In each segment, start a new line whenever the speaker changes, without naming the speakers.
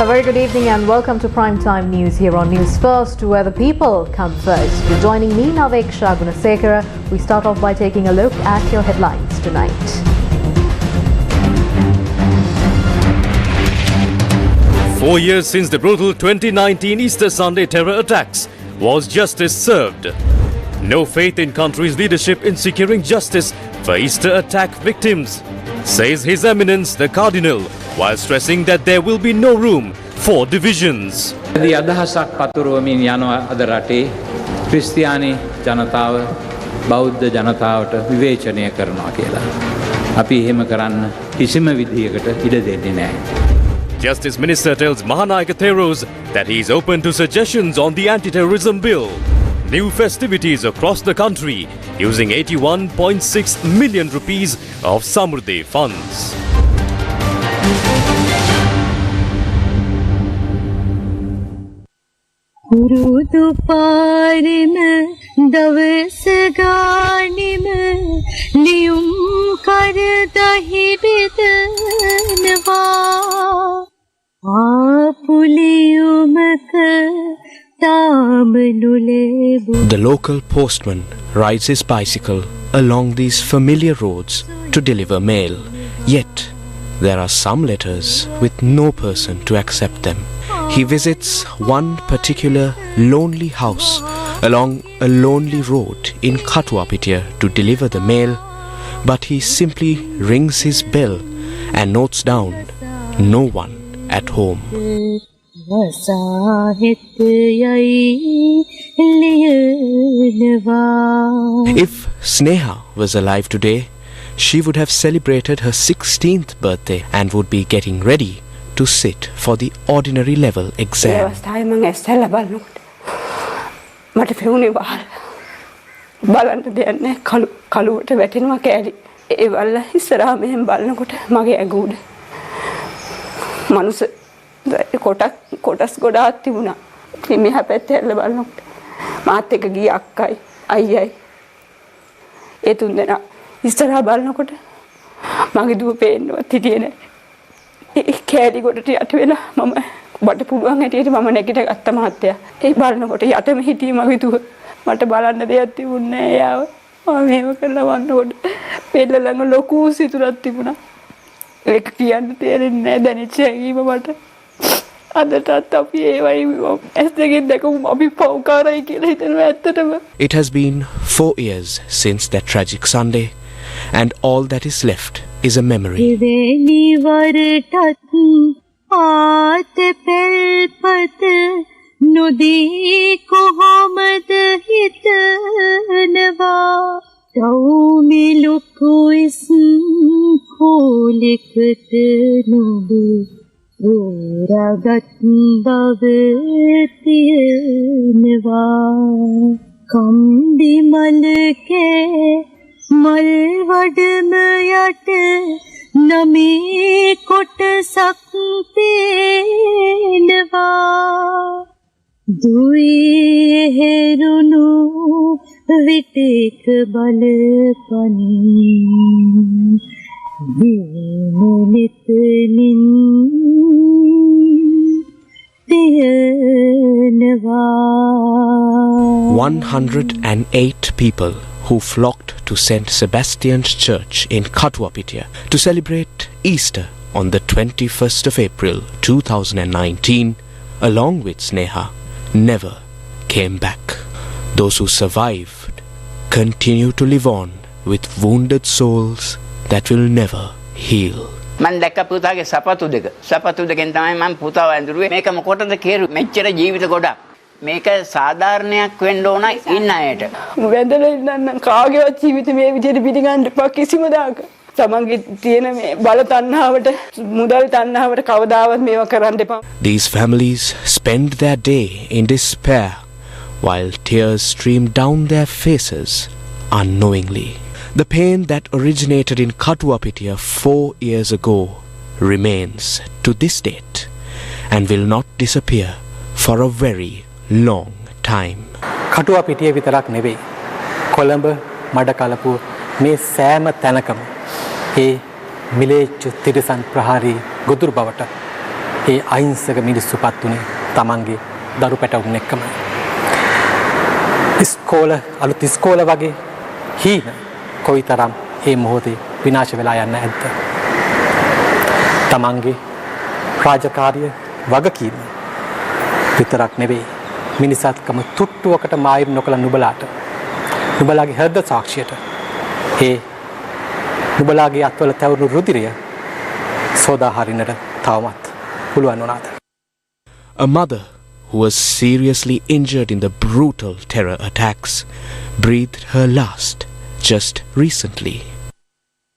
A very good evening and welcome to Primetime News here on News First, where the people come first. You're joining me, Naveksha Gunasekara. We start off by taking a look at your headlines tonight.
4 years since the brutal 2019 Easter Sunday terror attacks, was justice served? No faith in country's leadership in securing justice for Easter attack victims, says His Eminence the Cardinal, while stressing that there will be no room for divisions.
The අදහසක් පතුරවමින් යනවා අද රටේ ක්‍රිස්තියානි ජනතාව බෞද්ධ ජනතාවට විවේචනය කරනවා කියලා. අපි එහෙම කරන්න කිසිම විදියකට ඉඩ දෙන්නේ නැහැ.
Justice Minister tells Mahanayaka Theros that he is open to suggestions on the anti-terrorism bill. New festivities across the country using 81.6 million rupees of Samruddhi funds.
Urudu parime davas ganime liyum kar dahi bidanwa apuliyumaka tamnulebu.
The local postman rides his bicycle along these familiar roads to deliver mail. Yet there are some letters with no person to accept them. He visits one particular lonely house along a lonely road in Katuapitiya to deliver the mail, but he simply rings his bell and notes down no one at home. If Sneha was alive today, she would have celebrated her 16th birthday and would be getting ready to sit for the ordinary level exam.
කොටස් ගොඩාක් තිබුණා. මෙහා පැත්තේ හැල්ල බලනකොට මාත් එක්ක ගිය අක්කයි අයියයි ඒ තුන්දෙනා ඉස්සරහා බලනකොට මගේ දුව පේන්නවත් හිටියේ නැහැ. ඒ කෑලි ගොඩට යට වෙලා මම බඩ පුළුවන් හැටියට මම නැගිට ගත්ත මහත්තයා. ඒ බලනකොට යටම හිටියේ මගේ දුව. මට බලන්න දෙයක් තිබුණේ නැහැ යාව. මම මේව කරලා වන්නකොට පෙළ ළඟ ලොකු සිතුරක් තිබුණා. ඒක කියන්න තේරෙන්නේ නැහැ දැනෙච්ච හැඟීම මට.
It has been 4 years since that tragic Sunday, and all that is left is a memory.
Ragat bhavetiyanva kambi malke malvadma yat nami kot saktenva dui herunu vitek balpani Vinunitnin
108 people who flocked to St. Sebastian's Church in Katuapitiya to celebrate Easter on the 21st of April 2019, along with Sneha, never came back. Those who survived continue to live on with wounded souls that will never heal.
මම දැක්ක පුතාගේ සපතු දෙකෙන් තමයි මම පුතාව ඇඳුරුවේ. මේක මොකටද කෙරු මෙච්චර ජීවිත ගොඩක්. මේක සාධාරණයක් වෙන්න ඕන ඉන්න අයට.
වැඳලා ඉන්න කාගේවත් ජීවිත මේ විදිහට පිටිගන්න එපා කිසිම දාක. තමන්ගේ තියෙන මේ බල තණ්හාවට මුදල් තණ්හාවට කවදාවත් මේවා කරන්න එපා.
These families spend their day in despair while tears stream down their faces unknowingly. The pain that originated in Katuapitiya 4 years ago remains to this date and will not disappear for a very long time.
Katuapitiya විතරක් නෙවෙයි. කොළඹ මඩකලපුව මේ සෑම තැනකම ඒ මිලේච්ඡ තිරසන් ප්‍රහාරී ගොදුරු බවට ඒ අහිංසක මිනිස්සු පත් වුණේ තමන්ගේ දරු පැටවුන් එක්කමයි. අලුත් ඉස්කෝල වගේ හීන කොයිතරම් ඒ මොහොතේ විනාශ වෙලා යන්න ඇද්ද. තමන්ගේ රාජකාරිය වගකීම විතරක් නෙවෙයි මිනිසත්කම තුට්ටුවකට මායිම් නොකළ නුබලාට නුබලාගේ හෘද සාක්ෂියට ඒ නුබලාගේ අත්වල තැවුණු රුධිරය සෝදා හරින්නට තවමත් පුළුවන් වුණාද?
A mother who was seriously injured in the brutal terror attacks breathed her last just recently.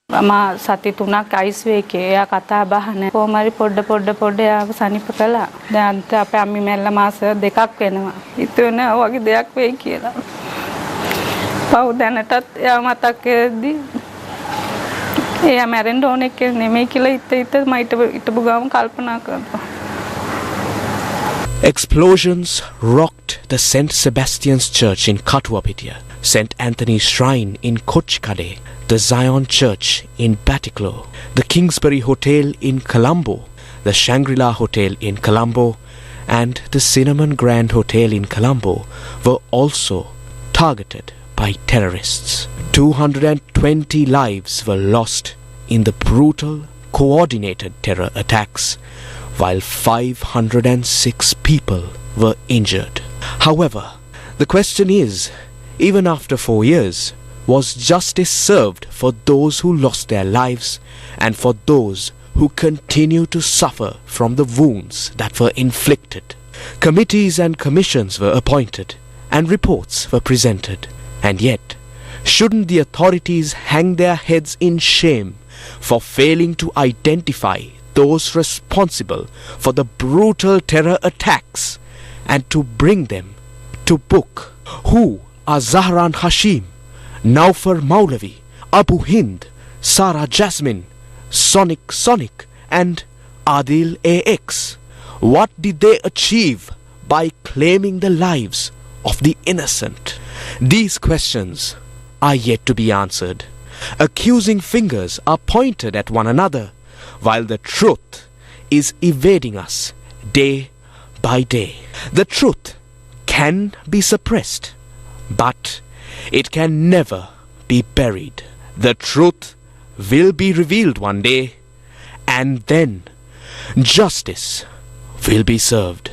මම සති 3ක් ICU එකේ එයා කතා බහන කොහමරි පොඩ ආව සනීප කළා. දැන් අන්ත අපේ අම්මි මැල්ල මාස 2ක් වෙනවා. හිතුවේ වගේ දෙයක් වෙයි කියලා. පව් දැනටත් එයා මතක් කරද්දි එයා මැරෙන්න ඕනේ කියලා නෙමෙයි කියලා මම හිටපු ගාම කල්පනා කරනවා.
Explosions rocked the St. Sebastian's Church in Katuwapitia, St. Anthony's Shrine in Kochikade, the Zion Church in Batiklo, the Kingsbury Hotel in Colombo, the Shangri-La Hotel in Colombo, and the Cinnamon Grand Hotel in Colombo were also targeted by terrorists. 220 lives were lost in the brutal, coordinated terror attacks, while 506 people were injured. However, the question is, even after 4 years, was justice served for those who lost their lives and for those who continue to suffer from the wounds that were inflicted? Committees and commissions were appointed and reports were presented. And yet, shouldn't the authorities hang their heads in shame for failing to identify those responsible for the brutal terror attacks and to bring them to book? Who are Zahran Hashim, Naufar Maulavi, Abu Hind, Sarah Jasmine, Sonic and Adil AX? What did they achieve by claiming the lives of the innocent? These questions are yet to be answered. Accusing fingers are pointed at one another, while the truth is evading us day by day. The truth can be suppressed, but it can never be buried. The truth will be revealed one day, and then justice will be served.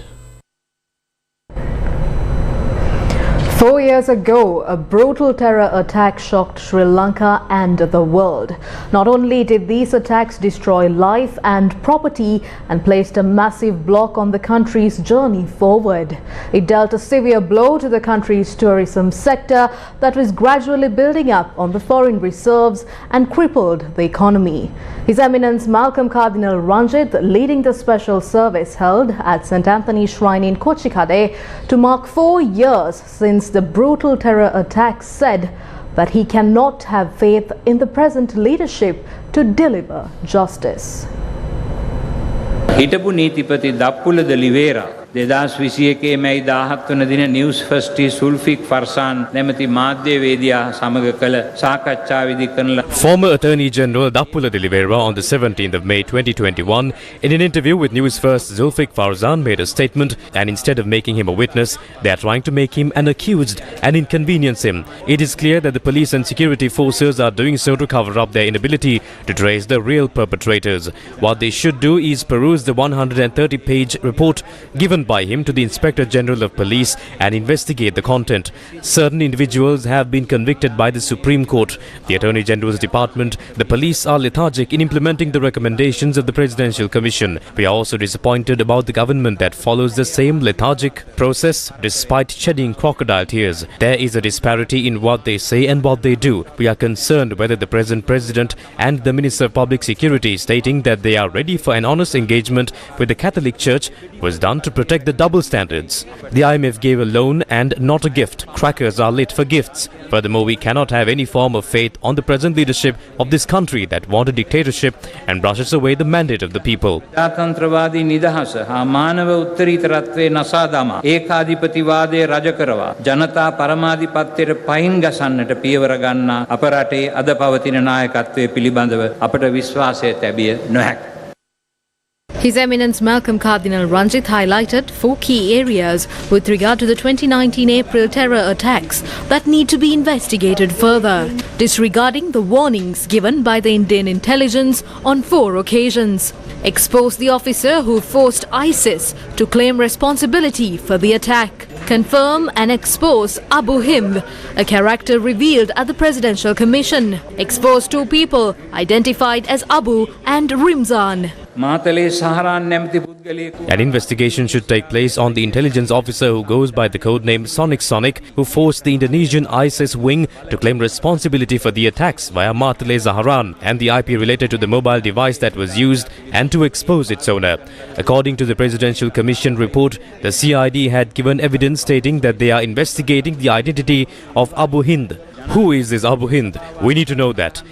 4 years ago, a brutal terror attack shocked Sri Lanka and the world. Not only did these attacks destroy life and property and placed a massive block on the country's journey forward, it dealt a severe blow to the country's tourism sector that was gradually building up on the foreign reserves and crippled the economy. His Eminence Malcolm Cardinal Ranjit, leading the special service held at St. Anthony's Shrine in Kochikade to mark 4 years since the brutal terror attacks, said that he cannot have faith in the present leadership to deliver justice.
හිටපු නීතිපති දප්පුලද ලිවේරා 2021 මැයි 17 වන දින news ෆස්ටි සුල්ෆික් ෆර්සාන් නැමැති මාධ්‍යවේදියා සමග කළ සාකච්ඡාවේදී කරන
Former Attorney General Dappula de Oliveira on the 17th of May 2021, in an interview with News First, Zulfiq Farzan made a statement, and instead of making him a witness, they are trying to make him an accused and inconvenience him. It is clear that the police and security forces are doing so to cover up their inability to trace the real perpetrators. What they should do is peruse the 130-page report given by him to the Inspector General of Police and investigate the content. Certain individuals have been convicted by the Supreme Court, the Attorney General's Department. The police are lethargic in implementing the recommendations of the Presidential Commission. We are also disappointed about the government that follows the same lethargic process despite shedding crocodile tears. There is a disparity in what they say and what they do. We are concerned whether the present President and the Minister of Public Security stating that they are ready for an honest engagement with the Catholic Church was done to protect the double standards. The IMF gave a loan and not a gift. Crackers are lit for gifts. Furthermore, we cannot have any form of faith on the present leadership of this country that want a dictatorship and brushes away the mandate of the people.
ජාතන්ත්‍රවාදී නිදහස හා මානව උත්තරීතරත්වයේ නසා දමා ඒකාධිපතිවාදයේ රජ කරවා ජනතා පරමාධිපත්‍යයට පයින් ගසන්නට පියවර ගන්නා අප රටේ අද පවතින නායකත්වයේ පිළිබඳව අපට විශ්වාසය තැබිය නොහැක.
His Eminence Malcolm Cardinal Ranjith highlighted 4 key areas with regard to the 2019 April terror attacks that need to be investigated further, disregarding the warnings given by the Indian intelligence on 4 occasions. Expose the officer who forced ISIS to claim responsibility for the attack. Confirm and expose Abu Hind, a character revealed at the Presidential Commission. Expose 2 people identified as Abu and Rimzan.
An investigation should take place on the intelligence officer who goes by the codename Sonic, who forced the Indonesian ISIS wing to claim responsibility for the attacks via Matale Zaharan and the IP related to the mobile device that was used and to expose its owner. According to the Presidential Commission report, the CID had given evidence stating that they are investigating the identity of Abu Hind. Who is this Abu Hind? We need to know that.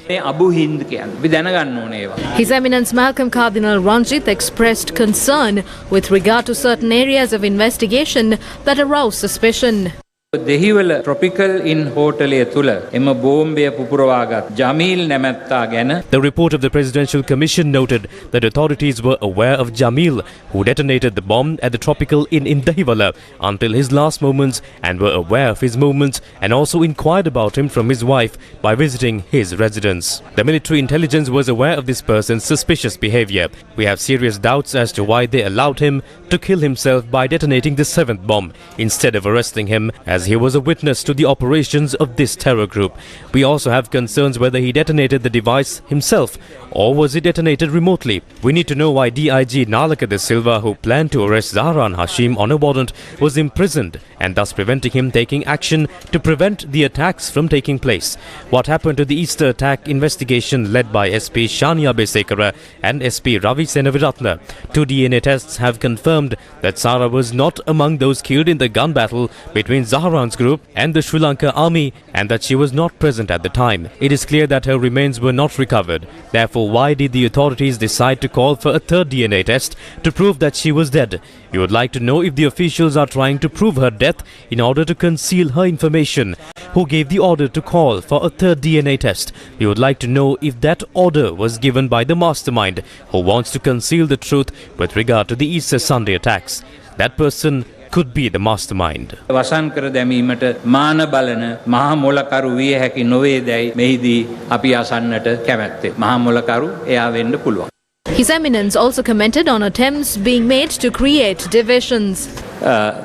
His Eminence Malcolm Cardinal Ranjith expressed concern with regard to certain areas of investigation that arouse suspicion.
Dehiwala tropical in හෝටලය තුල එම බෝම්බය පුපුරවාගත් ජමීල් නැමැත්තා ගැන.
The report of the Presidential Commission noted that authorities were aware of Jamil, who detonated the bomb at the Tropical Inn in Dahiwala until his last moments, and were aware of his movements and also inquired about him from his wife by visiting his residence. The military intelligence was aware of this person's suspicious behavior. We have serious doubts as to why they allowed him to kill himself by detonating the 7th bomb instead of arresting him, as he was a witness to the operations of this terror group. We also have concerns whether he detonated the device himself or was it detonated remotely. We need to know why DIG Nalaka de Silva, who planned to arrest Zahran Hashim on a warrant, was imprisoned and thus preventing him taking action to prevent the attacks from taking place. What happened to the Easter attack investigation led by SP Shania Besekara and SP Ravi Senaviratna? 2 DNA tests have confirmed that Sara was not among those killed in the gun battle between Zahran's group and the Sri Lanka army, and that she was not present at the time. It is clear that her remains were not recovered. Therefore, why did the authorities decide to call for a 3rd DNA test to prove that she was dead? We would like to know if the officials are trying to prove her death in order to conceal her information. Who gave the order to call for a 3rd DNA test? We would like to know if that order was given by the mastermind who wants to conceal the truth with regard to the Easter Sunday attacks. That person could be the mastermind.
වසන්කර දැමීමට මාන බලන මහා මොලකරු විය හැකි නොවේදයි මෙහිදී අපි අසන්නට කැමැත්තේ. මහා මොලකරු එයා වෙන්න පුළුවන්.
His Eminence also commented on attempts being made to create divisions.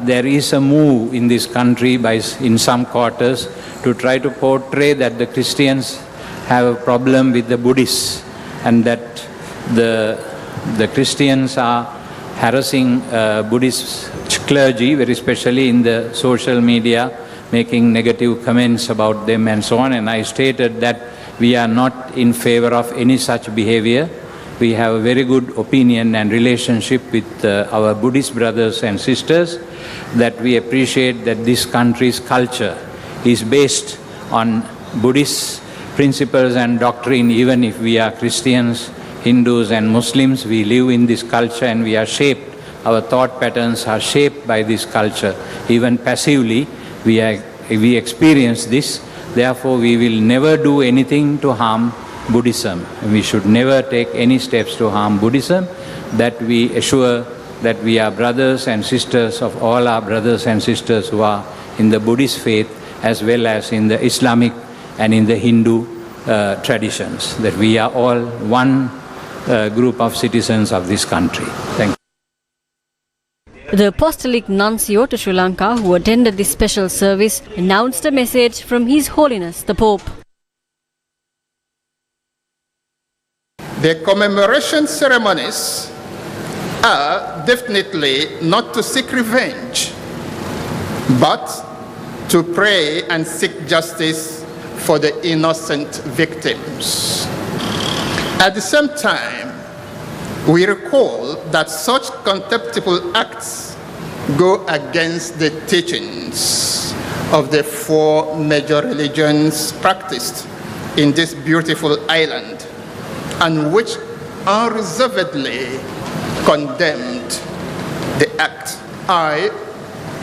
There is a move in this country in some quarters to try to portray that the Christians have a problem with the Buddhists and that the Christians are harassing Buddhist clergy, very especially in the social media, making negative comments about them and so on. And I stated that we are not in favor of any such behavior. We have a very good opinion and relationship with our Buddhist brothers and sisters, that we appreciate that this country's culture is based on Buddhist principles and doctrine. Even if we are Christians, Hindus and Muslims, we live in this culture and we are shaped, our thought patterns are shaped by this culture. Even passively, we experience this. Therefore, we will never do anything to harm Buddhism. We should never take any steps to harm Buddhism, that we assure that we are brothers and sisters of all our brothers and sisters who are in the Buddhist faith as well as in the Islamic and in the Hindu traditions, that we are all one group of citizens of this country. Thank you.
The Apostolic Nuncio to Sri Lanka, who attended this special service, announced a message from His Holiness the Pope.
The commemoration ceremonies are definitely not to seek revenge, but to pray and seek justice for the innocent victims. At the same time, we recall that such contemptible acts go against the teachings of the 4 major religions practiced in this beautiful island, and which unreservedly condemned the act. I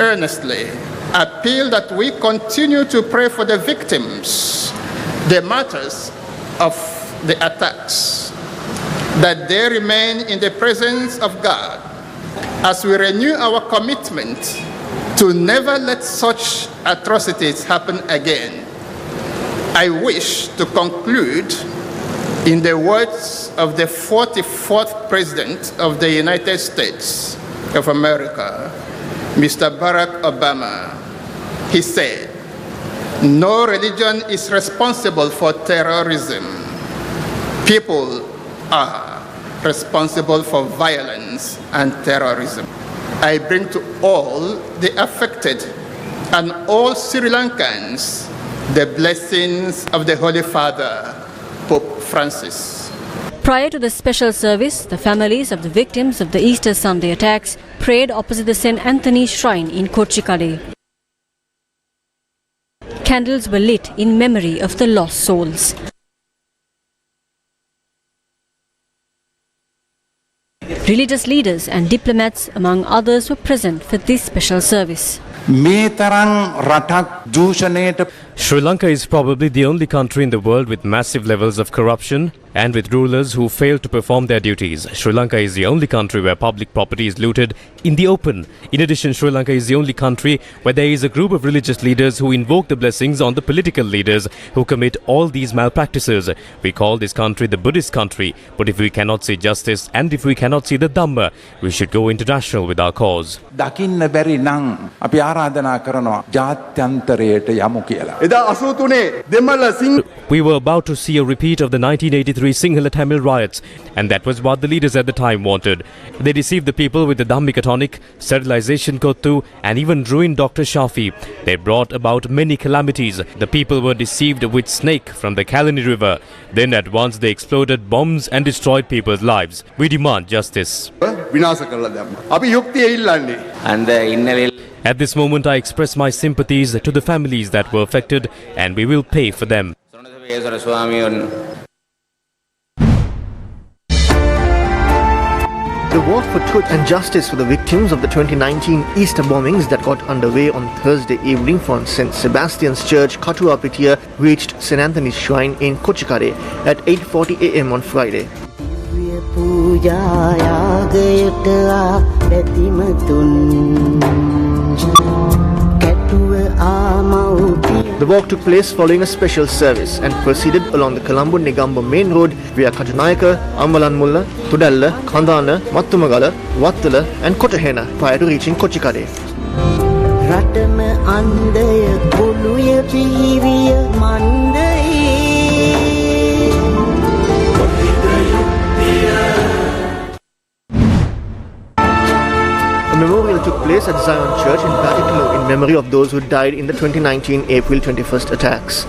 earnestly appeal that we continue to pray for the victims, the martyrs of the attacks, that they remain in the presence of God as we renew our commitment to never let such atrocities happen again. I wish to conclude in the words of the 44th President of the United States of America, Mr. Barack Obama. He said, "No religion is responsible for terrorism. People are responsible for violence and terrorism." I bring to all the affected and all Sri Lankans the blessings of the Holy Father, Pope Francis.
Prior to the special service, the families of the victims of the Easter Sunday attacks prayed opposite the St. Anthony Shrine in Kochikade. Candles were lit in memory of the lost souls. Religious leaders and diplomats, among others, were present for this special service.
Sri Lanka is probably the only country in the world with massive levels of corruption and with rulers who fail to perform their duties. Sri Lanka is the only country where public property is looted in the open. In addition, Sri Lanka is the only country where there is a group of religious leaders who invoke the blessings on the political leaders who commit all these malpractices. We call this country the Buddhist country, but if we cannot see justice and if we cannot see the Dhamma, we should go international with our cause. We were about to see a repeat of the 1983 Sinhala Tamil riots, and that was what the leaders at the time wanted. They deceived the people with the Dhammika tonic, sterilization kottu, and even ruined Dr. Shafi. They brought about many calamities. The people were deceived with snake from the Kalani River. Then at once they exploded bombs and destroyed people's lives. We demand justice. At this moment, I express my sympathies to the families that were affected, and we will pay for them.
The walk for truth and justice for the victims of the 2019 Easter bombings that got underway on Thursday evening from St. Sebastian's Church, Katuapitia, reached St. Anthony's Shrine in Kochikade at 8:40 a.m. on Friday. The walk took place following a special service and proceeded along the Colombo Negamba main road via Katunayaka, Ambalanmulla, Tudalla, Kandana, Mattumagala, Wattala and Kotahena prior to reaching Kochikade. A memorial took place at Zion Church in particular in memory of those who died in the 2019 April 21st attacks.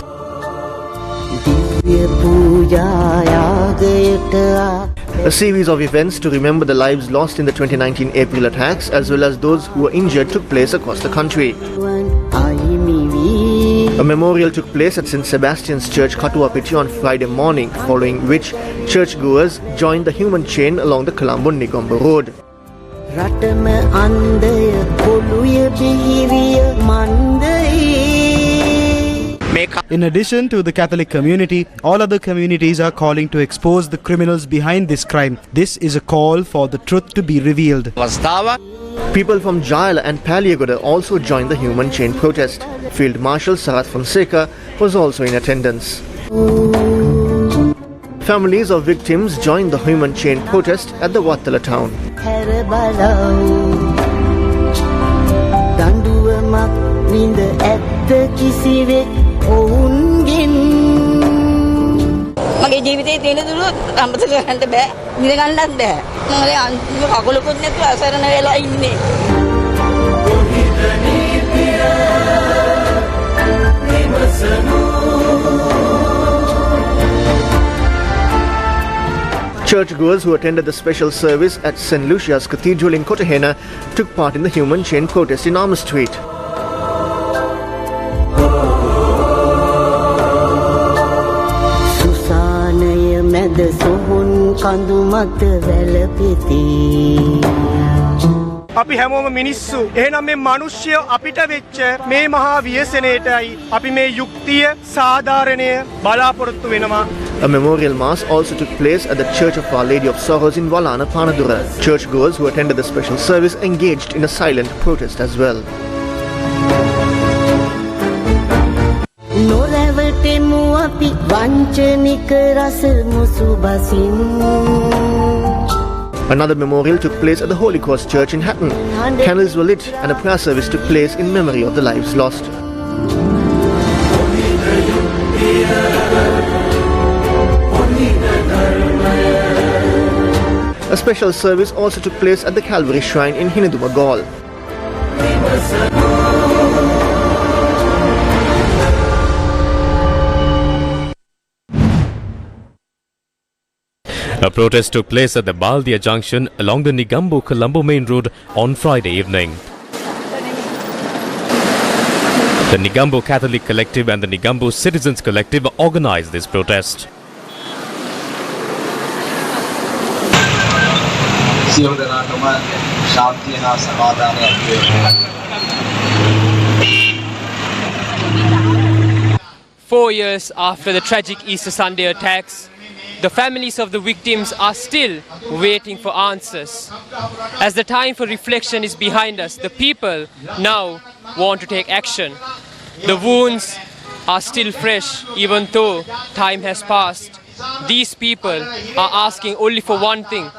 A series of events to remember the lives lost in the 2019 April attacks as well as those who were injured took place across the country. A memorial took place at St. Sebastian's Church, Katuapitia on Friday morning, following which churchgoers joined the human chain along the Colombo Negamba Road.
In addition to the Catholic community, all other communities are calling to expose the criminals behind this crime. This is a call for the truth to be revealed.
People from Jayala and Paliagoda also joined the human chain protest. Field Marshal Sarath Fonseca was also in attendance. Families of victims joined the human chain protest at the Wattala town.
මගේ ජීවිතේ තියෙන දුරු අමතක කරන්න බෑ. ඉඳ ගන්නත් බෑ. මම අන්තිම කකුලකුත් නැතුව අසරණ වෙලා ඉන්නේ.
Churchgoers who attended the special service at St. Lucia's Cathedral in Kotahena took part in the human chain protest in Armour Street.
අපි හැමෝම මිනිස්සු. එහෙනම් මේ මිනිස්සු අපිට වෙච්ච මේ මහා ව්‍යසනයටයි අපි මේ යුක්තිය සාධාරණය බලාපොරොත්තු වෙනවා.
A memorial mass also took place at the Church of Our Lady of Sorrows in Walana, Panadura. Churchgoers who attended the special service engaged in a silent protest as well. Another memorial took place at the Holy Cross Church in Hatton. Candles were lit and a prayer service took place in memory of the lives lost. A special service also took place at the Calvary Shrine in Hiniduma, Gaul.
A protest took place at the Baldia junction along the Negombo-Colombo main road on Friday evening. The Negombo Catholic Collective and the Negombo Citizens Collective organized this protest.
Four years after the tragic Easter Sunday attacks, the families of the victims are still waiting for answers. As the time for reflection is behind us, the people now want to take action. The wounds are still fresh, even though time has passed. These people are asking only for one thing.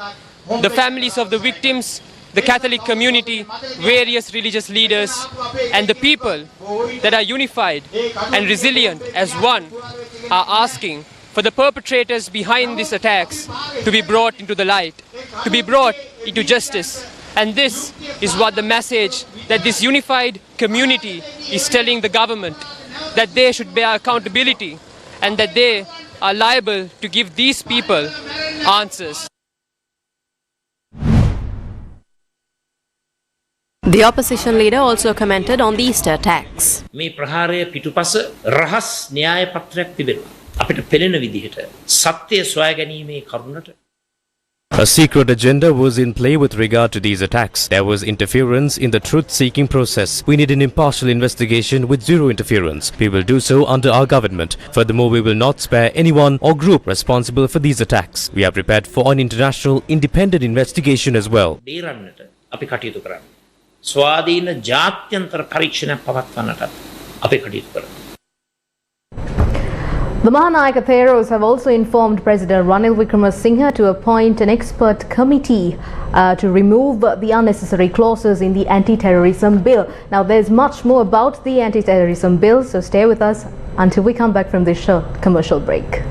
The families of the victims, the Catholic community, various religious leaders, and the people that are unified and resilient as one are asking for the perpetrators behind these attacks to be brought into the light, to be brought into justice. And this is what the message that this unified community is telling the government, that they should bear accountability and that they are liable to give these people answers.
The opposition leader also commented on the Easter attacks.
මේ ප්‍රහාරය පිටුපස රහස් න්‍යාය පත්‍රයක් තිබෙනවා. අපිට පෙළෙන විදිහට සත්‍ය සොයා ගැනීමේ කරුණට.
A secret agenda was in play with regard to these attacks. There was interference in the truth-seeking process. We need an impartial investigation with zero interference. We will do so under our government. Furthermore, we will not spare anyone or group responsible for these attacks. We are prepared for an international independent investigation as well.
බේරන්නට අපි කටයුතු කරන්නේ. ස්වාධීන ජාත්‍යන්තර පරීක්ෂණයක් පවත්වන්නට අපි කටයුතු කරනවා.
The Mahanayaka Theros have also informed President Ranil Wickremesinghe to appoint an expert committee to remove the unnecessary clauses in the anti-terrorism bill. Now, there's much more about the anti-terrorism bill, so stay with us until we come back from this short commercial break.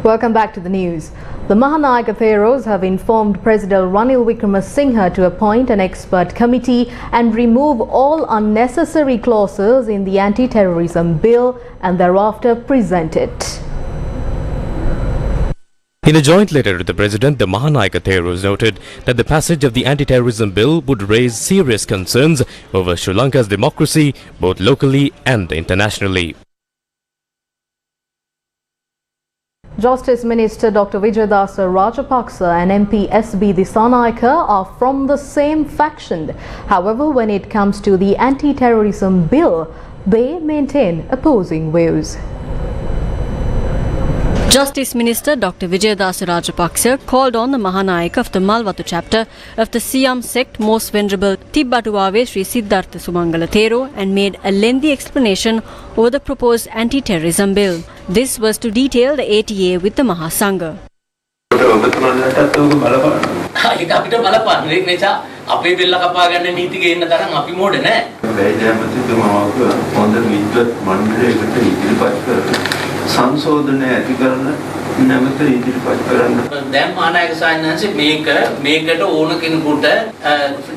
Welcome back to the news. The Mahanayaka Theros have informed President Ranil Wickremesinghe to appoint an expert committee and remove all unnecessary clauses in the anti-terrorism bill and thereafter present it.
In a joint letter to the President, the Mahanayaka Theros noted that the passage of the anti-terrorism bill would raise serious concerns over Sri Lanka's democracy, both locally and internationally.
Justice Minister Dr. Vijayadasa Rajapaksa and MP S.B. Disanayake are from the same faction. However, when it comes to the anti-terrorism bill, they maintain opposing views.
Justice Minister Dr. Vijayadasa Rajapaksa called on the Mahanayaka of the Malwatu chapter of the Siam sect, Most Venerable Tibbatuwave Sri Siddhartha Sumangala Thero, and made a lengthy explanation over the proposed anti-terrorism bill. This was to detail the ATA with the Mahasangha.
ඒක අපිට බලපාන මේ නිසා අපේ බෙල්ල කපා ගන්න නීති ගේන්න තරම් අපි මොඩ නෑ.
හොඳ විද්වත් මණ්ඩලයකට ඉදිරිපත් කරලා සංශෝධනය ඇති කරන
නැවත ඉදිරිපත් කරන්න.
දැන් මහානායක සායනංශ මේකට ඕන කෙනෙකුට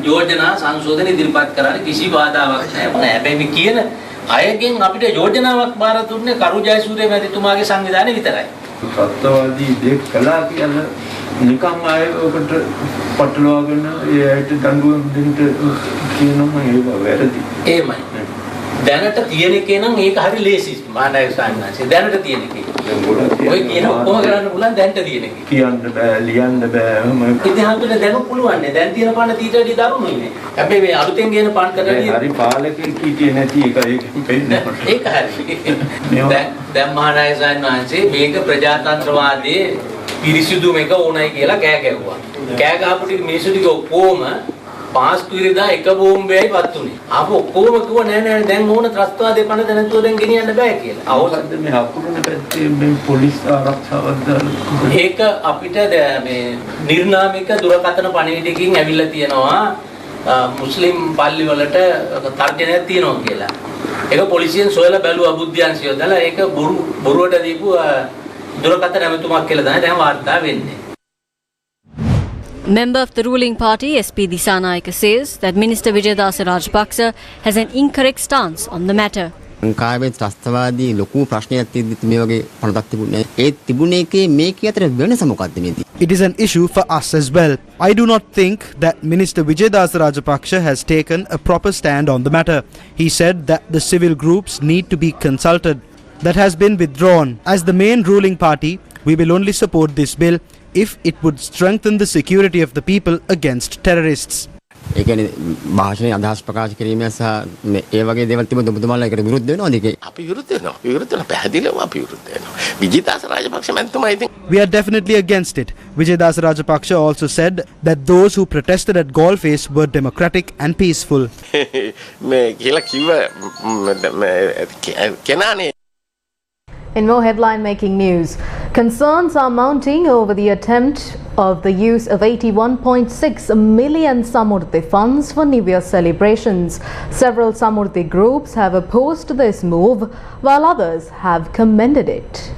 යෝජනා සංශෝධන ඉදිරිපත් කරන්න කිසි බාධාවක් නැහැ. හැබැයි මේ කියන අයගෙන් අපිට යෝජනාවක් බාර දුන්නේ කරු ජයසූරිය මැතිතුමාගේ සංවිධානය විතරයි.
සත්‍යවාදී දෙයක් කළා කියලා නිකම් ආයෝකට පටලවාගෙන ඒයට දඬුවම් දෙන්න කියනම ඒක වැරදි.
එහෙමයි. දැනට තියෙන එකේ නම් ඒක හරි ලේසි මහානායක සායනංශ. දැනට තියෙන එකේ. ඔය කියන ඔක්කොම කරන්න පුළුවන් දැනට තියෙන එකේ.
කියන්න බෑ, ලියන්න බෑ.
ඉතින් අපිට දැන් පුළුවන් නේ. දැන් තියෙන පාන ඊට වඩා දරුණුයි නේ. හැබැයි මේ අලුතෙන් ගේන පාන කරන්නේ
හරි පාලකෙක් හිටියේ නැති එකයි වෙන්නේ.
ඒක හරි. දැන් මහානායක සායනංශ මේක ප්‍රජාතන්ත්‍රවාදයේ පිරිසිදුම එක ඕනයි කියලා කෑ ගැහුවා. කෑ ගහපු ටික මිනිස්සු ටික ඔක්කොම පාස්තු ඉරිදා එක බෝම්බෙයි වත් උනේ. ආපහු ඔක්කොම කිව්ව නෑ නෑ දැන් ඕන ත්‍රස්තවාදේ පනත නැතුව දැන් ගෙනියන්න බෑ කියලා.
අවසන්ද මේ අකුරුන පැත්තේ මේ පොලිස් ආරක්ෂාවක් දාලා
ඒක අපිට මේ නිර්නාමික දුරකථන පණිවිඩයකින් ඇවිල්ලා තියෙනවා මුස්ලිම් පල්ලි වලට තර්ජනයක් තියෙනවා කියලා. ඒක පොලිසියෙන් සොයලා බැලුවා බුද්ධ්‍යංශය දාලා ඒක බොරුවට දීපු දුරකථන ඇමතුමක් කියලා තමයි දැන් වාර්තා වෙන්නේ.
Member of the ruling party, SP Disanayaka, says that Minister Vijayadasa Rajapaksa has an incorrect stance on the matter.
ලංකාවේ ත්‍රස්තවාදී ලොකු ප්‍රශ්නයක් තිබ්බත් මේ වගේ පනතක් තිබුණේ නැහැ. ඒ තිබුණේ එකේ මේකේ අතර වෙනස මොකක්ද මේදී?
It is an issue for us as well. I do not think that Minister Vijayadasa Rajapaksa has taken a proper stand on the matter. He said that the civil groups need to be consulted. That has been withdrawn. As the main ruling party, we will only support this bill if it would strengthen the security of the people against terrorists.
ඒ කියන්නේ භාෂණයේ අදහස් ප්‍රකාශ කිරීම සහ ඒ වගේ දේවල් තිබුණ ඔබතුමාලා ඒකට විරුද්ධ වෙනවද?
අපි විරුද්ධ වෙනවා. විරුද්ධ වෙනවා. පැහැදිලිවම අපි විරුද්ධ වෙනවා. විජේදාස රාජපක්ෂ මැතිතුමා ඉතින්
We are definitely against it. Vijayadasa Rajapaksa also said that those who protested at Gaulface were democratic and peaceful.
මේ කියලා කිව්ව කෙනානේ.
In more headline-making news, concerns are mounting over the attempt of the use of 81.6 million Samurdhi funds for New Year celebrations. Several Samurdhi groups have opposed this move, while others have commended it.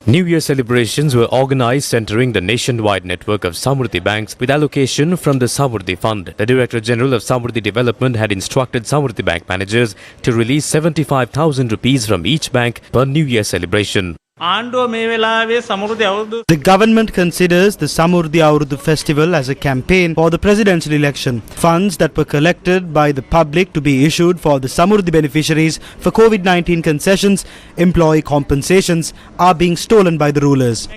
New Year celebrations were organized centering the nationwide network of Samurdhi banks with allocation from the Samurdhi Fund. The Director General of Samurdhi Development had instructed Samurdhi bank managers to release 75,000 rupees from each bank per New Year celebration.
The government considers the Samurdhi Aurudu festival as a campaign for the presidential election. Funds that were collected by the public to be issued for the Samurdhi beneficiaries for COVID-19 concessions, employee compensations are being stolen by the rulers.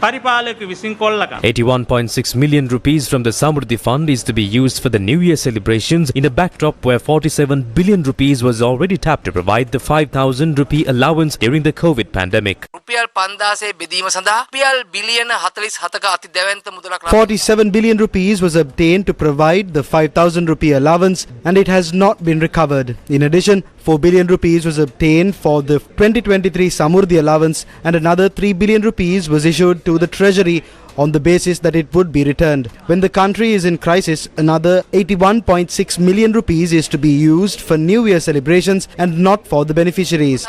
81.6 million rupees from the Samurdhi Fund is to be used for the New Year celebrations in a backdrop where 47 billion rupees was already tapped to provide the 5,000 rupee allowance during the COVID pandemic.
47 billion rupees was obtained to provide the 5,000 rupee allowance and it has not been recovered. In addition, 4 billion rupees was obtained for the 2023 Samurdhi allowance and another 3 billion rupees was issued to the treasury on the basis that it would be returned. When the country is in crisis, another 81.6 million rupees is to be used for New Year celebrations and not for the beneficiaries.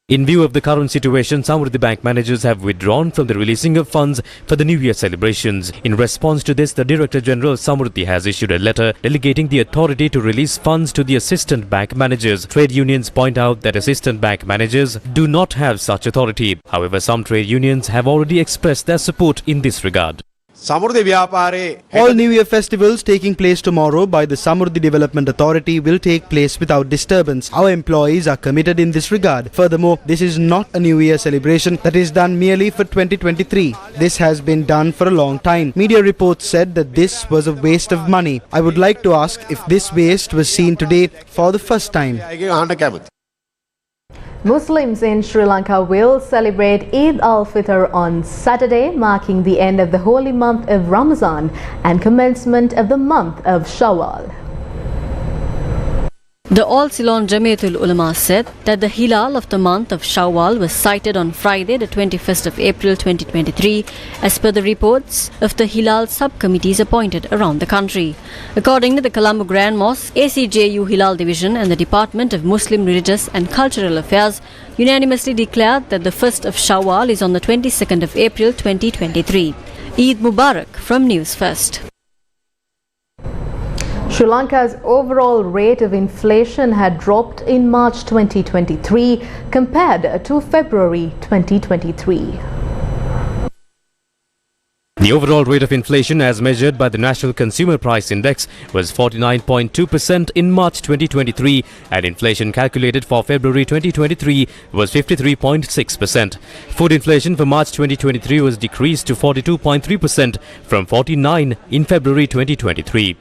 In view of the current situation, some of the bank managers have withdrawn from the releasing of funds for the New Year celebrations. In response to this, the Director General Samurdhi has issued a letter delegating the authority to release funds to the assistant bank managers. Trade unions point out that assistant bank managers do not have such authority. However, some trade unions have already expressed their support in this regard.
All New Year festivals taking place tomorrow by the Samurdhi Development Authority will take place without disturbance. Our employees are committed in this regard. Furthermore, this is not a New Year celebration that is done merely for 2023. This has been done for a long time. Media reports said that this was a waste of money. I would like to ask if this waste was seen today for the first time.
Muslims in Sri Lanka will celebrate Eid al-Fitr on Saturday, marking the end of the holy month of Ramadan and commencement of the month of Shawwal.
The All Ceylon Jamiatul Ulama said that the hilal of the month of Shawwal was sighted on Friday, the 21st of April 2023, as per the reports of the hilal subcommittees appointed around the country. According to the Colombo Grand Mosque, ACJU Hilal Division and the Department of Muslim Religious and Cultural Affairs unanimously declared that the 1st of Shawwal is on the 22nd of April 2023. Eid Mubarak from News First.
Sri Lanka's overall rate of inflation had dropped in March 2023 compared to February 2023.
The overall rate of inflation as measured by the National Consumer Price Index was 49.2% in March 2023 and inflation calculated for February 2023 was 53.6%. Food inflation for March 2023 was decreased to 42.3% from 49% in February 2023.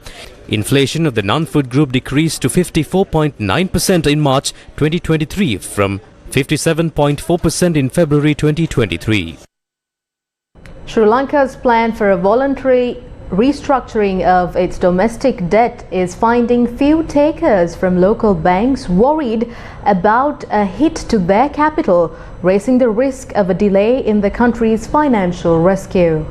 Inflation of the non-food group decreased to 54.9% in March 2023 from 57.4% in February 2023.
Sri Lanka's plan for a voluntary restructuring of its domestic debt is finding few takers, from local banks worried about a hit to their capital, raising the risk of a delay in the country's financial rescue.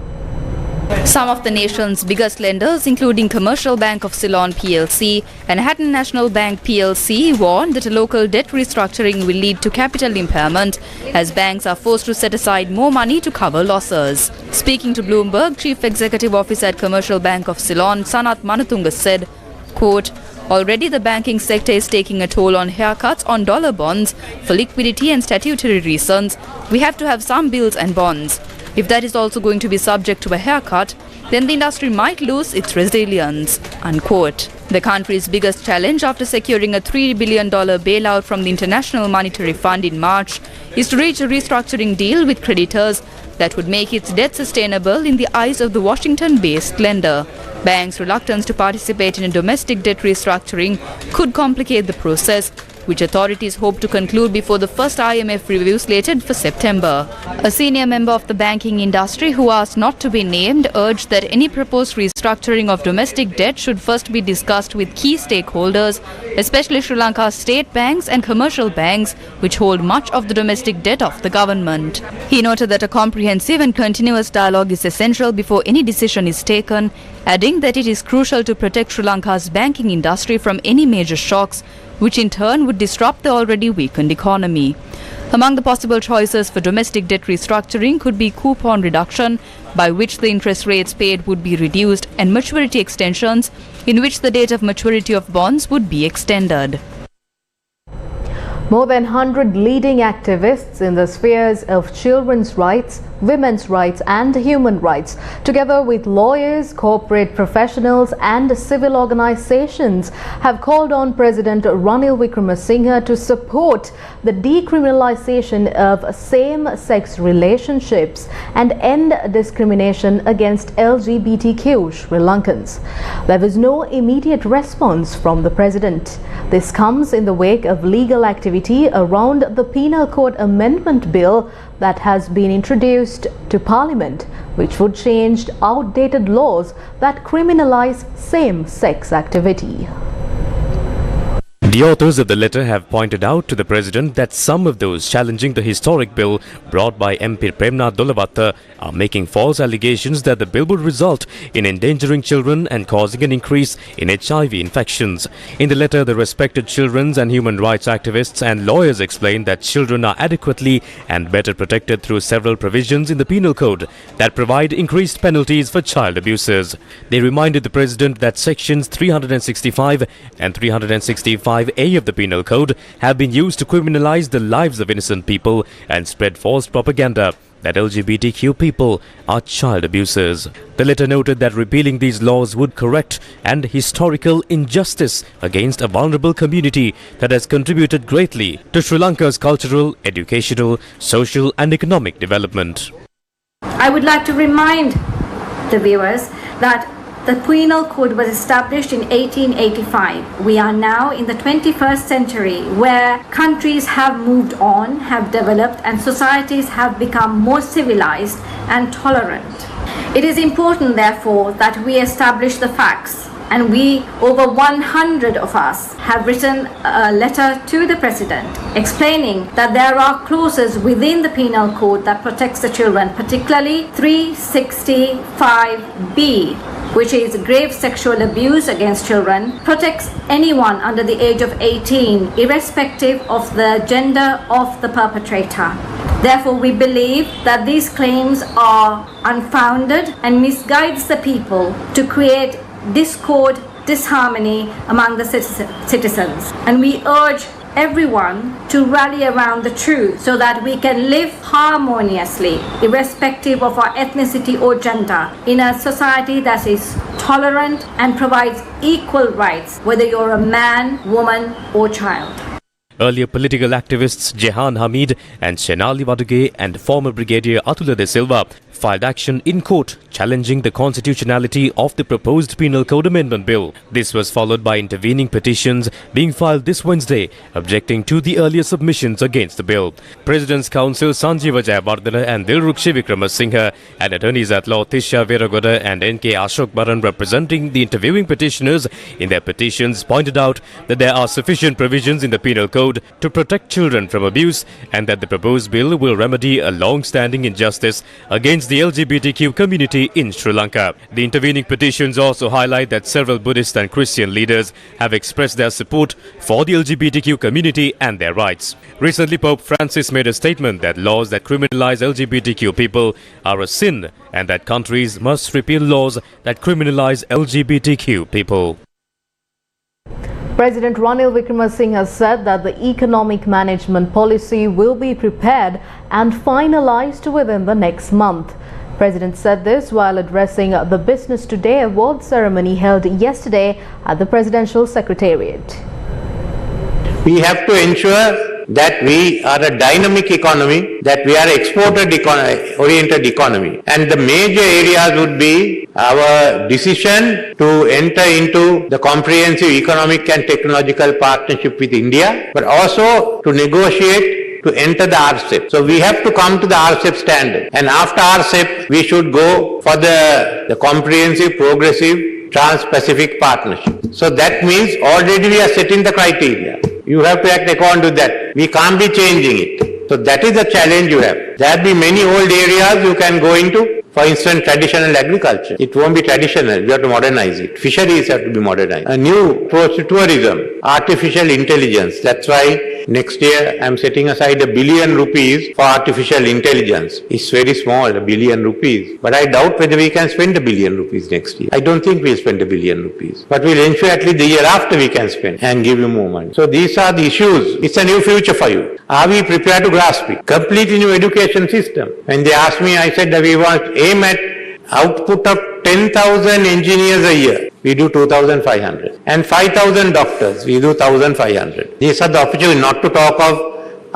Some of the nation's biggest lenders, including Commercial Bank of Ceylon PLC and Hatton National Bank PLC, warned that a local debt restructuring will lead to capital impairment as banks are forced to set aside more money to cover losses. Speaking to Bloomberg, Chief Executive Officer at Commercial Bank of Ceylon, Sanath Manatunga, said, quote, "Already the banking sector is taking a toll on haircuts on dollar bonds for liquidity and statutory reasons. We have to have some bills and bonds. If that is also going to be subject to a haircut, then the industry might lose its resilience," unquote. The country's biggest challenge after securing a $3 billion bailout from the International Monetary Fund in March is to reach a restructuring deal with creditors that would make its debt sustainable in the eyes of the Washington-based lender. Banks' reluctance to participate in a domestic debt restructuring could complicate the process, which authorities hope to conclude before the first IMF review slated for September. A senior member of the banking industry who asked not to be named urged that any proposed restructuring of domestic debt should first be discussed with key stakeholders, especially Sri Lanka's state banks and commercial banks, which hold much of the domestic debt of the government. He noted that a comprehensive and continuous dialogue is essential before any decision is taken, adding that it is crucial to protect Sri Lanka's banking industry from any major shocks, which in turn would disrupt the already weakened economy. Among the possible choices for domestic debt restructuring could be coupon reduction, by which the interest rates paid would be reduced, and maturity extensions, in which the date of maturity of bonds would be extended.
More than 100 leading activists in the spheres of children's rights, women's rights and human rights, together with lawyers, corporate professionals and civil organizations, have called on President Ranil Wickremesinghe to support the decriminalization of same-sex relationships and end discrimination against LGBTQ Sri Lankans. There was no immediate response from the President. This comes in the wake of legal activity around the Penal Code Amendment Bill that has been introduced to Parliament, which would change outdated laws that criminalize same-sex activity.
The authors of the letter have pointed out to the President that some of those challenging the historic bill brought by MP Premnath Dolavatta are making false allegations that the bill would result in endangering children and causing an increase in HIV infections. In the letter, the respected children's and human rights activists and lawyers explained that children are adequately and better protected through several provisions in the Penal Code that provide increased penalties for child abusers. They reminded the President that sections 365 and 365A of the Penal Code have been used to criminalize the lives of innocent people and spread false propaganda that LGBTQ people are child abusers. The letter noted that repealing these laws would correct an historical injustice against a vulnerable community that has contributed greatly to Sri Lanka's cultural, educational, social and economic development.
I would like to remind the viewers that the Penal Code was established in 1885. We are now in the 21st century, where countries have moved on, have developed, and societies have become more civilized and tolerant. It is important, therefore, that we establish the facts And we, over 100 of us, have written a letter to the President explaining that there are clauses within the Penal Code that protects the children, particularly 365B, which is grave sexual abuse against children, protects anyone under the age of 18, irrespective of the gender of the perpetrator. Therefore, we believe that these claims are unfounded and misguides the people to create discord, disharmony among the citizens. And we urge everyone to rally around the truth so that we can live harmoniously, irrespective of our ethnicity or gender, in a society that is tolerant and provides equal rights, whether you're a man, woman, or child.
Earlier political activists Jehan Hamid and Shenali Waduge and former Brigadier Atula De Silva filed action in court challenging the constitutionality of the proposed Penal Code Amendment Bill. This was followed by intervening petitions being filed this Wednesday objecting to the earlier submissions against the bill. President's Counsel Sanjeeva Jayawardena and Dilruksh Vikramasinghe and attorneys at law Tisha Veragoda and N.K. Ashok Baran representing the interviewing petitioners in their petitions pointed out that there are sufficient provisions in the Penal Code to protect children from abuse and that the proposed bill will remedy a long-standing injustice against the LGBTQ community in Sri Lanka. The intervening petitions also highlight that several Buddhist and Christian leaders have expressed their support for the LGBTQ community and their rights. Recently, Pope Francis made a statement that laws that criminalize LGBTQ people are a sin and that countries must repeal laws that criminalize LGBTQ people.
President Ranil Wickremesinghe has said that the economic management policy will be prepared and finalized within the next month. President said this while addressing the Business Today award ceremony held yesterday at the Presidential Secretariat.
We have to ensure that we are a dynamic economy, that we are export-oriented economy. And the major areas would be our decision to enter into the comprehensive economic and technological partnership with India, but also to negotiate to enter the RCEP. So we have to come to the RCEP standard. And after RCEP, we should go for the comprehensive, progressive, trans-Pacific partnership. So that means already we are setting the criteria. You have to act according to that. We can't be changing it. So that is the challenge you have. There will be many old areas you can go into. For instance, traditional agriculture. It won't be traditional. We have to modernize it. Fisheries have to be modernized. A new approach to tourism. Artificial intelligence. That's why next year I'm setting aside ₹1 billion for artificial intelligence. It's very small, ₹1 billion. But I doubt whether we can spend ₹1 billion next year. I don't think we'll spend ₹1 billion. But we'll ensure at least the year after we can spend and give you more money. So these are the issues. It's a new future for you. Are we prepared to grasp it? Completely new education system. When they asked me, I said that we want aim at output of 10,000 engineers a year. We do 2,500. And 5,000 doctors. We do 1,500. These are the opportunities, not to talk of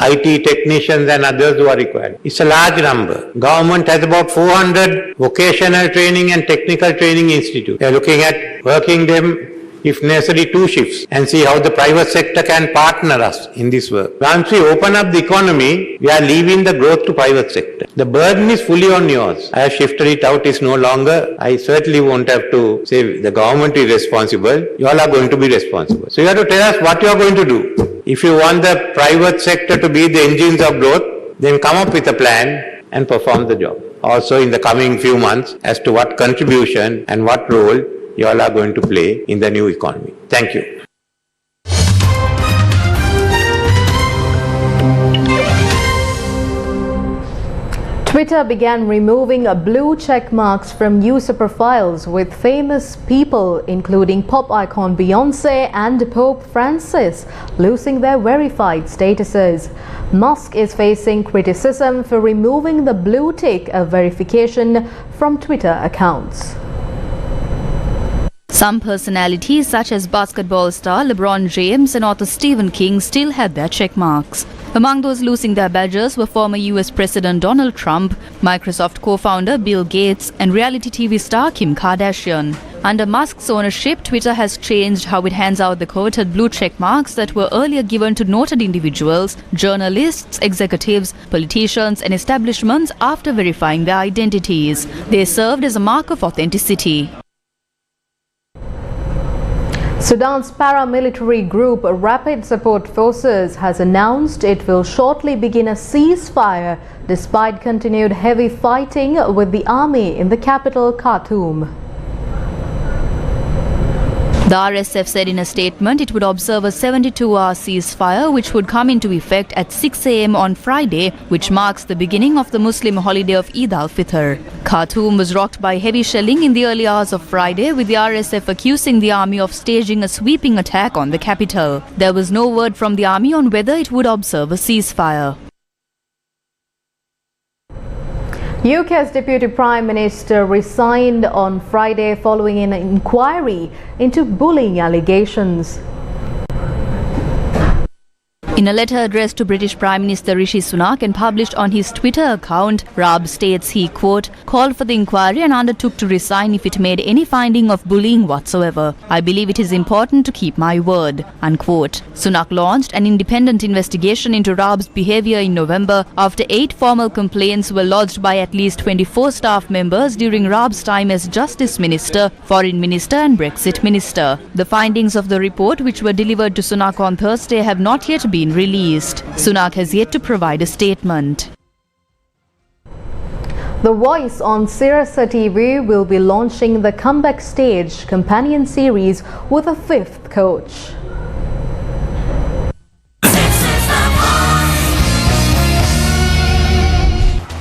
IT technicians and others who are required. It's a large number. Government has about 400 vocational training and technical training institutes. They are looking at working them, if necessary, 2 shifts, and see how the private sector can partner us in this work. Once we open up the economy, we are leaving the growth to private sector. The burden is fully on yours. I have shifted it out. It's no longer. I certainly won't have to say the government is responsible. You all are going to be responsible. So you have to tell us what you are going to do. If you want the private sector to be the engines of growth, then come up with a plan and perform the job. Also in the coming few months as to what contribution and what role you all are going to play in the new economy. Thank you.
Twitter began removing blue check marks from user profiles with famous people including pop icon Beyonce and Pope Francis losing their verified statuses. Musk is facing criticism for removing the blue tick of verification from Twitter accounts.
Some personalities such as basketball star LeBron James and author Stephen King still had their check marks. Among those losing their badges were former US President Donald Trump, Microsoft co-founder Bill Gates and reality TV star Kim Kardashian. Under Musk's ownership, Twitter has changed how it hands out the coveted blue check marks that were earlier given to noted individuals, journalists, executives, politicians and establishments after verifying their identities. They served as a mark of authenticity.
Sudan's paramilitary group Rapid Support Forces has announced it will shortly begin a ceasefire despite continued heavy fighting with the army in the capital Khartoum.
The RSF said in a statement it would observe a 72-hour ceasefire which would come into effect at 6 a.m. on Friday, which marks the beginning of the Muslim holiday of Eid al-Fitr. Khartoum was rocked by heavy shelling in the early hours of Friday, with the RSF accusing the army of staging a sweeping attack on the capital. There was no word from the army on whether it would observe a ceasefire.
UK's Deputy Prime Minister resigned on Friday following an inquiry into bullying allegations.
In a letter addressed to British Prime Minister Rishi Sunak and published on his Twitter account, Raab states he, quote, called for the inquiry and undertook to resign if it made any finding of bullying whatsoever. I believe it is important to keep my word, unquote. Sunak launched an independent investigation into Raab's behaviour in November after 8 formal complaints were lodged by at least 24 staff members during Raab's time as Justice Minister, Foreign Minister and Brexit Minister. The findings of the report, which were delivered to Sunak on Thursday, have not yet been released. Sunak has yet to provide a statement.
The Voice on Sirasa TV will be launching the Comeback Stage companion series with a 5th coach.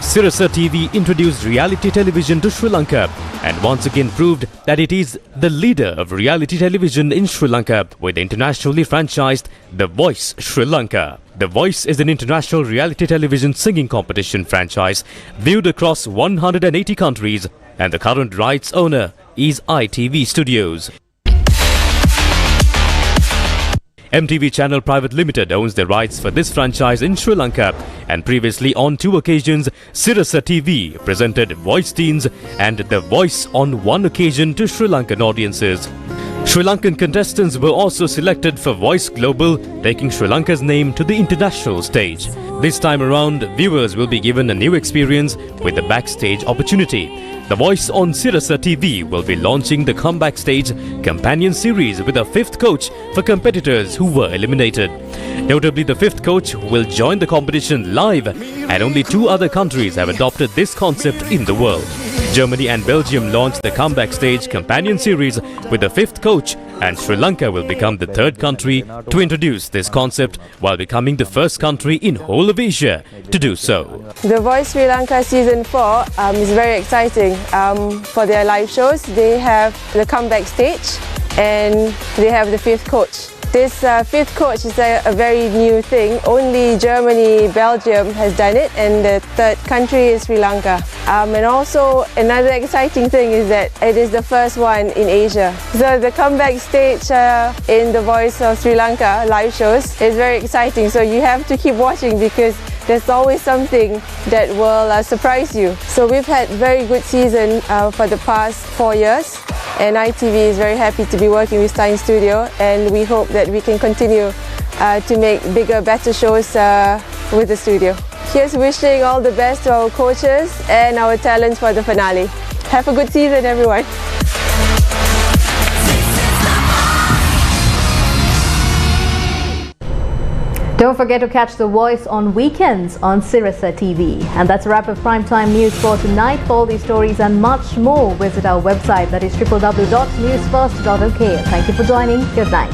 Sirasa TV introduced reality television to Sri Lanka and once again proved that it is the leader of reality television in Sri Lanka with internationally franchised The Voice Sri Lanka. The Voice is an international reality television singing competition franchise viewed across 180 countries, and the current rights owner is ITV Studios. MTV Channel Private Limited owns the rights for this franchise in Sri Lanka, and previously on 2 occasions Sirasa TV presented Voice Teens and The Voice on 1 occasion to Sri Lankan audiences. Sri Lankan contestants were also selected for Voice Global, taking Sri Lanka's name to the international stage. This time around, viewers will be given a new experience with a backstage opportunity. The Voice on Sirasa TV will be launching the Comeback Stage companion series with a 5th coach for competitors who were eliminated. Notably, the 5th coach will join the competition live, and only 2 other countries have adopted this concept in the world. Germany and Belgium launched the Comeback Stage companion series with a 5th coach, and Sri Lanka will become the 3rd country to introduce this concept, while becoming the 1st country in whole of Asia to do so.
The Voice Sri Lanka Season 4 is very exciting. For their live shows, they have the Comeback Stage and they have the 5th coach. This 5th coach is a very new thing. Only Germany, Belgium has done it, and the 3rd country is Sri Lanka. And also another exciting thing is that it is the first one in Asia. So the Comeback Stage in the Voice of Sri Lanka live shows is very exciting. So you have to keep watching because there's always something that will surprise you. So we've had very good season for the past 4 years. And ITV is very happy to be working with Stein Studio, and we hope that we can continue to make bigger, better shows with the studio. Here's wishing all the best to our coaches and our talents for the finale. Have a good season, everyone.
Don't forget to catch The Voice on weekends on Sirasa TV. And that's a wrap of Primetime News for tonight. For all these stories and much more, visit our website, that is www.newsfirst.lk. Thank you for joining. Good night.